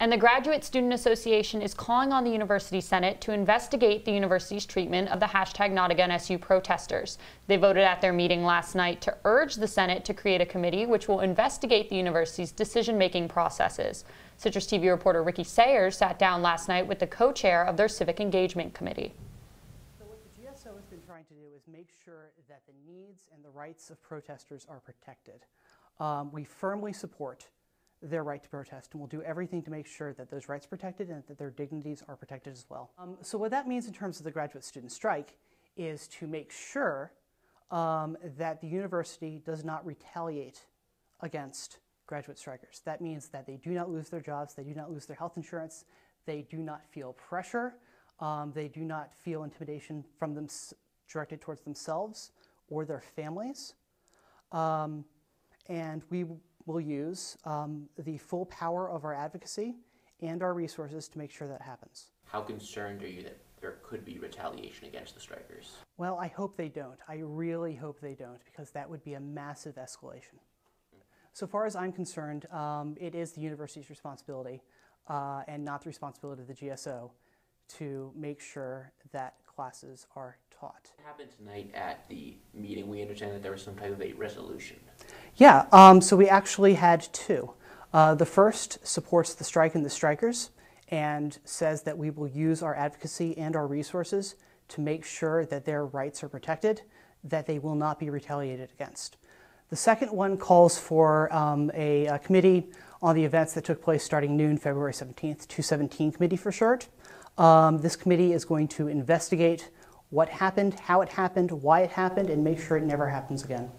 And the Graduate Student Association is calling on the University Senate to investigate the university's treatment of the #NotAgainSU protesters. They voted at their meeting last night to urge the Senate to create a committee which will investigate the university's decision-making processes. Citrus TV reporter Ricky Sayers sat down last night with the co-chair of their Civic Engagement Committee. So what the GSO has been trying to do is make sure that the needs and the rights of protesters are protected. We firmly support their right to protest, and we'll do everything to make sure that those rights are protected and that their dignities are protected as well. So what that means in terms of the graduate student strike is to make sure that the university does not retaliate against graduate strikers. That means that they do not lose their jobs, they do not lose their health insurance, they do not feel pressure, they do not feel intimidation from them directed towards themselves or their families. And we will use the full power of our advocacy and our resources to make sure that happens. How concerned are you that there could be retaliation against the strikers? Well, I hope they don't. I really hope they don't, because that would be a massive escalation. So far as I'm concerned, it is the university's responsibility and not the responsibility of the GSO to make sure that classes are taught. What happened tonight at the meeting? We understand that there was some type of a resolution. Yeah, so we actually had two. The first supports the strike and the strikers and says that we will use our advocacy and our resources to make sure that their rights are protected, that they will not be retaliated against. The second one calls for a committee on the events that took place starting noon, February 17th, 217 committee for short. This committee is going to investigate what happened, how it happened, why it happened, and make sure it never happens again.